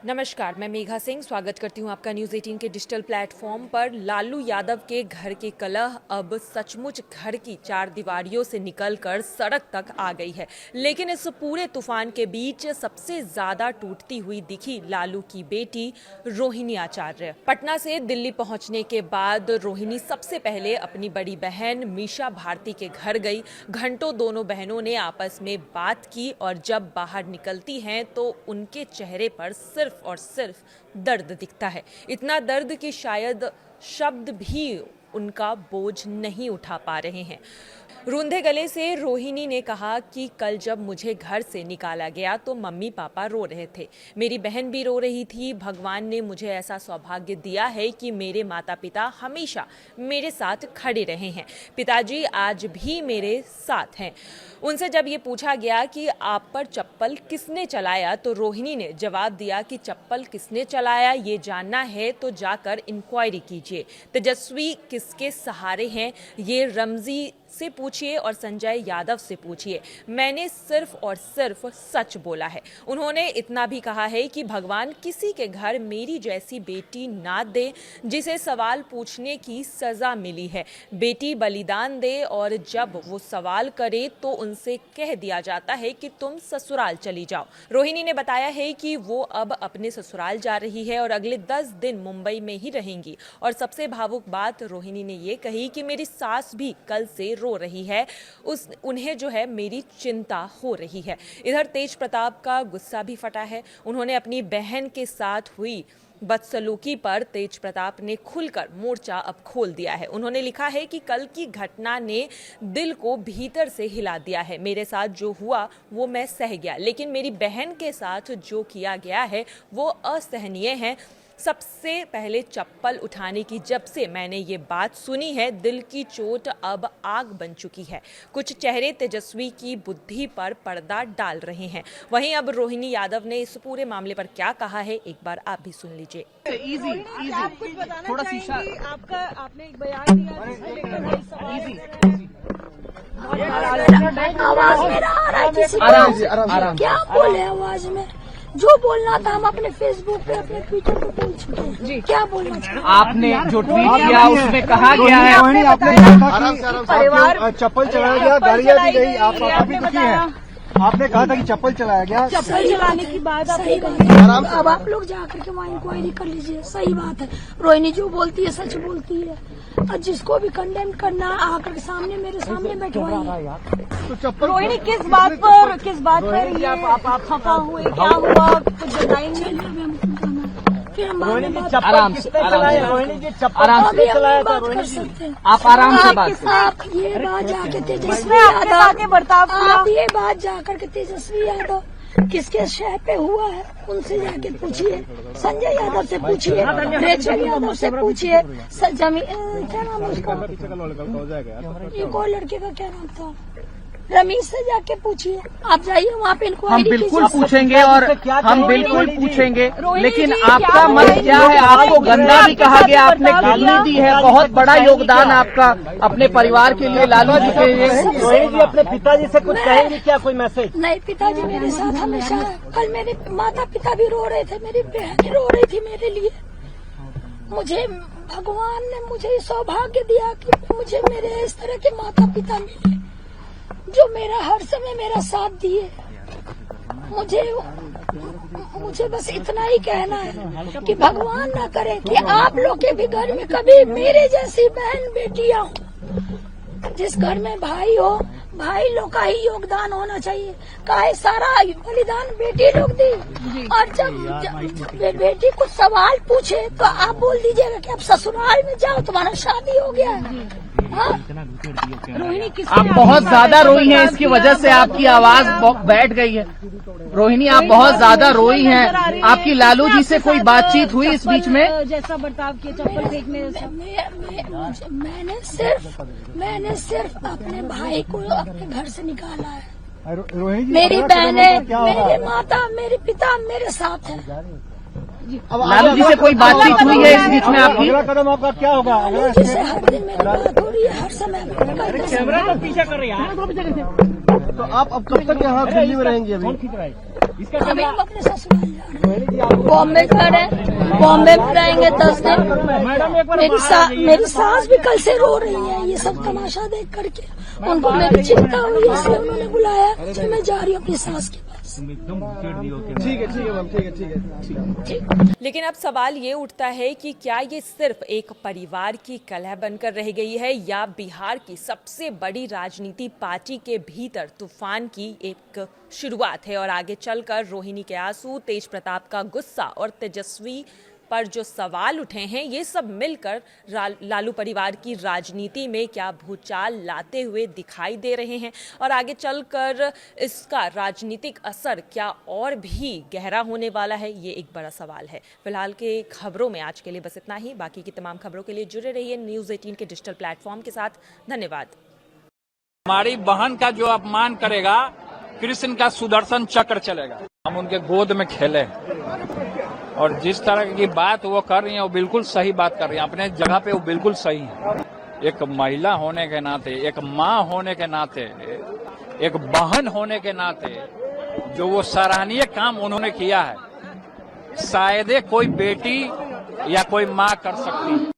नमस्कार, मैं मेघा सिंह स्वागत करती हूं आपका न्यूज़ 18 के डिजिटल प्लेटफॉर्म पर। लालू यादव के घर की कलह अब सचमुच घर की चार दीवारियों से निकलकर सड़क तक आ गई है। लेकिन इस पूरे तूफान के बीच सबसे ज्यादा टूटती हुई दिखी लालू की बेटी रोहिणी आचार्य। पटना से दिल्ली पहुंचने के बाद रोहिणी सबसे पहले अपनी बड़ी बहन मीशा भारती के घर गई। घंटों दोनों बहनों ने आपस में बात की और जब बाहर निकलती हैं तो उनके चेहरे पर सिर्फ और सिर्फ दर्द दिखता है। इतना दर्द कि शायद शब्द भी उनका बोझ नहीं उठा पा रहे हैं। रूंधे गले से रोहिणी ने कहा कि कल जब मुझे घर से निकाला गया तो मम्मी पापा रो रहे थे, मेरी बहन भी रो रही थी। भगवान ने मुझे ऐसा सौभाग्य दिया है कि मेरे माता पिता हमेशा मेरे साथ खड़े रहे हैं। पिताजी आज भी मेरे साथ हैं। उनसे जब ये पूछा गया कि आप पर चप्पल किसने चलाया तो रोहिणी ने जवाब दिया कि चप्पल किसने चलाया ये जानना है तो जाकर इंक्वायरी कीजिए। तेजस्वी किसके सहारे हैं ये रमजी से पूछिए और संजय यादव से पूछिए। मैंने सिर्फ और सिर्फ सच बोला है। उन्होंने इतना भी कहा है कि भगवान किसी के घर मेरी जैसी बेटी ना दे जिसे सवाल पूछने की सजा मिली है। बेटी बलिदान दे और जब वो सवाल करे तो उनसे कह दिया जाता है कि तुम ससुराल चली जाओ। रोहिणी ने बताया है कि वो अब अपने ससुराल जा रही है और अगले 10 दिन मुंबई में ही रहेंगी। और सबसे भावुक बात रोहिणी ने ये कही कि मेरी सास भी कल से रो रही है, उन्हें जो है मेरी चिंता हो रही है। इधर तेज प्रताप का गुस्सा भी फटा है। उन्होंने अपनी बहन के साथ हुई बदसलूकी पर तेज प्रताप ने खुलकर मोर्चा अब खोल दिया है। उन्होंने लिखा है कि कल की घटना ने दिल को भीतर से हिला दिया है। मेरे साथ जो हुआ वो मैं सह गया, लेकिन मेरी बहन के साथ जो किया गया है वो असहनीय है। सबसे पहले चप्पल उठाने की जब से मैंने ये बात सुनी है, दिल की चोट अब आग बन चुकी है। कुछ चेहरे तेजस्वी की बुद्धि पर पर्दा डाल रहे हैं। वहीं अब रोहिणी यादव ने इस पूरे मामले पर क्या कहा है, एक बार आप भी सुन लीजिए। आप कुछ बताना चाहेंगी? आपने एक बयान दिया जिसको लेकर कई सवाल। आवाज मेरा आ रहा है किसी को? क्या बोले आवाज में? जो बोलना था हम अपने फेसबुक पे अपने ट्विटर पे बोल चुके हैं। क्या बोलना चाहिए? आपने जो ट्वीट किया उसमें कहा गया है परिवार चप्पल चलाया गया, गाड़ियाँ दी गई, आप अभी दुखी हैं। आपने कहा था कि चप्पल चलाया गया। चप्पल चलाने की बात सही बात है। अब आप लोग जाकर के वहाँ इंक्वायरी कर लीजिए। सही बात है, रोहिणी जो बोलती है सच बोलती है। और जिसको भी कंडेम करना आकर के सामने मेरे सामने बैठवाइए। तो चप्पल रोहिणी किस बात पर ये आप खफा हुए, क्या हुआ कुछ बताएंगे? फिर हम बाद में बात आराम से रोहिणी जी चप्पल आराम से अभी बात कर सकते हैं। आप आराम से बात आप ये बात जाके तेजस्वी आपके साथ ये बर्ताव किया? आप ये बात जाकर के तेजस्वी यादव किसके शहर पे हुआ है उनसे जाके पूछिए। संजय यादव से पूछिए, रेचल यादव से पूछिए। क्या नाम है उसका? एक और लड़के का क्या नाम था? रमीश से जाके पूछिए। आप जाइए वहाँ पे हम इंक्वायरी बिल्कुल पूछेंगे और हम बिल्कुल पूछेंगे, लेकिन आपका मत क्या है? आपको गंदा भी कहा गया, आपने गाली दी है। बहुत बड़ा योगदान आपका अपने परिवार के लिए, लालू जी के लिए। रोहिणी जी अपने पिताजी से कुछ कहेंगे क्या, कोई मैसेज? नहीं, पिताजी मेरे साथ हमेशा है। कल मेरे माता पिता भी रो रहे थे, मेरी बहन रो रही थी मेरे लिए। मुझे भगवान ने मुझे सौभाग्य दिया कि मुझे मेरे इस तरह के माता पिता मिले जो मेरा हर समय मेरा साथ दिए। मुझे बस इतना ही कहना है कि भगवान ना करे कि आप लोग के भी घर में कभी मेरे जैसी बहन बेटियां हो। जिस घर में भाई हो, भाई लोग का ही योगदान होना चाहिए। काहे सारा बलिदान बेटी लोग दी। और जब बेटी कुछ सवाल पूछे तो आप बोल दीजिएगा कि आप ससुराल में जाओ, तुम्हारा शादी हो गया है। रोहिणी किस आप बहुत ज्यादा रोई हैं, इसकी वजह से आपकी आवाज बैठ गई है। रोहिणी आप बहुत ज्यादा रोई हैं। आपकी लालू जी से कोई बातचीत हुई इस बीच में? जैसा बर्ताव किया चप्पल फेंकने मैंने सिर्फ अपने भाई को अपने घर से निकाला है। रोहिणी जी मेरी बहनें, मेरे माता, मेरे पिता मेरे साथ हैं। लालू जी से कोई बातचीत हुई है इस बीच में आपकी? अगला कदम आपका क्या होगा? अगला जिससे हर दिन मेरी बात हो रही है, हर समय कैमरा तो पीछे कर रही है। तो आप अब कब तक यहाँ दिल्ली में रहेंगे? अभी अभी हम अपने ससुराल जा रहे हैं। बॉम्बे जा रहे हैं, बॉम्बे में रहेंगे 10 दिन। मेरी सास भी कल से रो रही है ये सब तमाशा देख करके, उनको मेरी चिंता हुई, इसलिए उन्होंने बुलाया कि मैं जा रही हूँ अपनी सास के पास। ठीक है मैम, ठीक है। लेकिन अब सवाल ये उठता है कि क्या ये सिर्फ एक परिवार की कलह बनकर रह गई है या बिहार की सबसे बड़ी राजनीति पार्टी के भीतर तूफान की एक शुरुआत है और आगे चलकर रोहिणी के आंसू, तेज प्रताप का गुस्सा और तेजस्वी पर जो सवाल उठे हैं ये सब मिलकर लालू परिवार की राजनीति में क्या भूचाल लाते हुए दिखाई दे रहे हैं और आगे चलकर इसका राजनीतिक असर क्या और भी गहरा होने वाला है, ये एक बड़ा सवाल है। फिलहाल के खबरों में आज के लिए बस इतना ही। बाकी की तमाम खबरों के लिए जुड़े रहिए न्यूज़ 18 के डिजिटल प्लेटफॉर्म के साथ। धन्यवाद। हमारी बहन का जो अपमान करेगा, कृष्ण का सुदर्शन चक्र चलेगा। हम उनके गोद में खेले और जिस तरह की बात वो कर रही है वो बिल्कुल सही बात कर रही है, अपने जगह पे वो बिल्कुल सही है। एक महिला होने के नाते, एक माँ होने के नाते, एक बहन होने के नाते जो वो सराहनीय काम उन्होंने किया है, शायद कोई बेटी या कोई माँ कर सकती है।